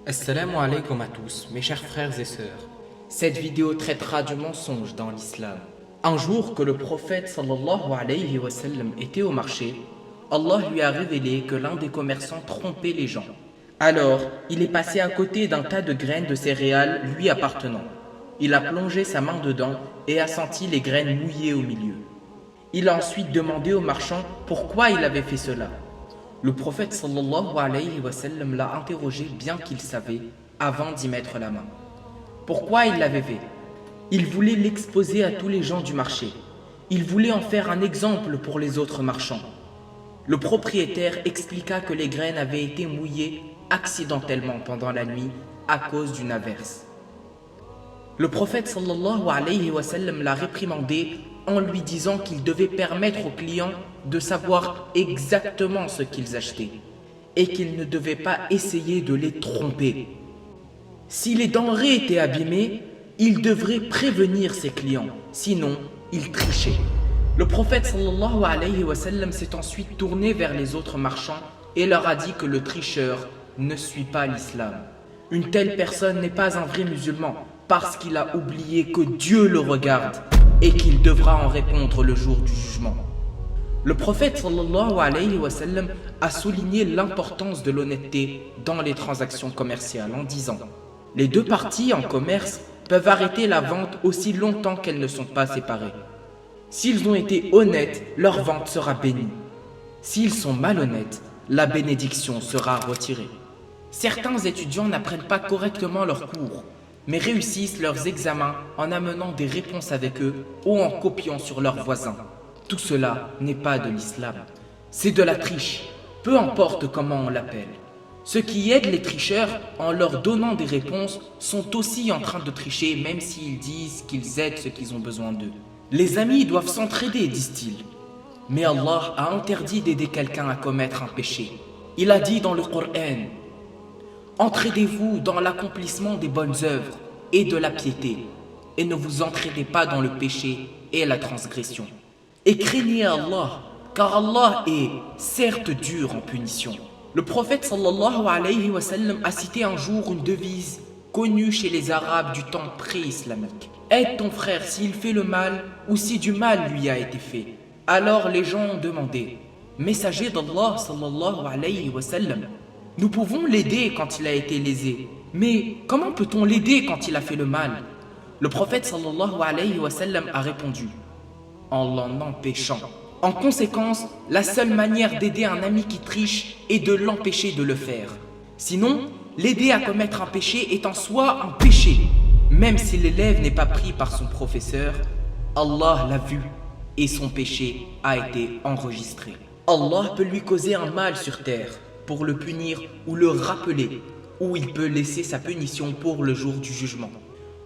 Assalamu alaikum à tous, mes chers frères et sœurs. Cette vidéo traitera du mensonge dans l'islam. Un jour que le prophète sallallahu alayhi wa sallam était au marché, Allah lui a révélé que l'un des commerçants trompait les gens. Alors, il est passé à côté d'un tas de graines de céréales lui appartenant. Il a plongé sa main dedans et a senti les graines mouillées au milieu. Il a ensuite demandé au marchand pourquoi il avait fait cela. Le prophète sallallahu alayhi wa sallam l'a interrogé bien qu'il savait avant d'y mettre la main. Pourquoi il l'avait fait? Il voulait l'exposer à tous les gens du marché. Il voulait en faire un exemple pour les autres marchands. Le propriétaire expliqua que les graines avaient été mouillées accidentellement pendant la nuit à cause d'une averse. Le prophète sallallahu alayhi wa sallam l'a réprimandé en lui disant qu'il devait permettre aux clients de savoir exactement ce qu'ils achetaient et qu'il ne devait pas essayer de les tromper. Si les denrées étaient abîmées, il devrait prévenir ses clients, sinon il trichait. Le prophète sallallahu alayhi wa sallam s'est ensuite tourné vers les autres marchands et leur a dit que le tricheur ne suit pas l'islam. Une telle personne n'est pas un vrai musulman parce qu'il a oublié que Dieu le regarde et qu'il devra en répondre le jour du jugement. Le prophète sallallahu alayhi wa sallam a souligné l'importance de l'honnêteté dans les transactions commerciales en disant: les deux parties en commerce peuvent arrêter la vente aussi longtemps qu'elles ne sont pas séparées. S'ils ont été honnêtes, leur vente sera bénie. S'ils sont malhonnêtes, la bénédiction sera retirée. Certains étudiants n'apprennent pas correctement leurs cours, mais réussissent leurs examens en amenant des réponses avec eux ou en copiant sur leurs voisins. Tout cela n'est pas de l'islam. C'est de la triche, peu importe comment on l'appelle. Ceux qui aident les tricheurs en leur donnant des réponses sont aussi en train de tricher, même s'ils disent qu'ils aident ceux qui ont besoin d'eux. Les amis doivent s'entraider, disent-ils. Mais Allah a interdit d'aider quelqu'un à commettre un péché. Il a dit dans le Coran: entraidez-vous dans l'accomplissement des bonnes œuvres et de la piété, et ne vous entraidez pas dans le péché et la transgression. Et craignez Allah, car Allah est certes dur en punition. Le prophète sallallahu alayhi wa sallam a cité un jour une devise connue chez les Arabes du temps pré-islamique: aide ton frère s'il fait le mal ou si du mal lui a été fait. Alors les gens ont demandé: messager d'Allah sallallahu alayhi wa sallam, nous pouvons l'aider quand il a été lésé, mais comment peut-on l'aider quand il a fait le mal? Le prophète sallallahu alayhi wa sallam a répondu: en l'en empêchant. En conséquence, la seule manière d'aider un ami qui triche est de l'empêcher de le faire. Sinon, l'aider à commettre un péché est en soi un péché. Même si l'élève n'est pas pris par son professeur, Allah l'a vu et son péché a été enregistré. Allah peut lui causer un mal sur terre pour le punir ou le rappeler, ou il peut laisser sa punition pour le jour du jugement.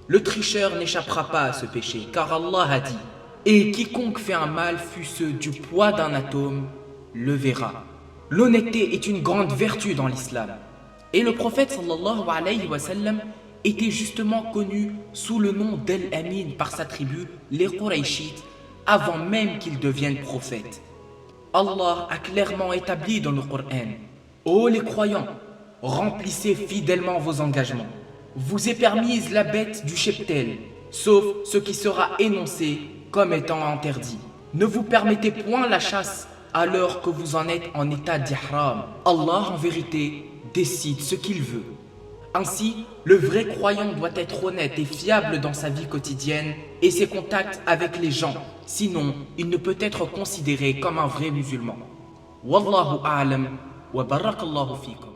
Le tricheur n'échappera pas à ce péché, car Allah a dit: et quiconque fait un mal, fût-ce du poids d'un atome, le verra. L'honnêteté est une grande vertu dans l'islam. Et le prophète sallallahu alayhi wa sallam était justement connu sous le nom d'Al-Amin par sa tribu, les Qurayshites, avant même qu'il devienne prophète. Allah a clairement établi dans le Coran: ô les croyants, remplissez fidèlement vos engagements. Vous est permise la bête du cheptel, sauf ce qui sera énoncé comme étant interdit. Ne vous permettez point la chasse alors que vous en êtes en état d'ihram. Allah en vérité décide ce qu'il veut. Ainsi, le vrai croyant doit être honnête et fiable dans sa vie quotidienne et ses contacts avec les gens. Sinon, il ne peut être considéré comme un vrai musulman. Wallahu a'lam wa barakallahu fikum.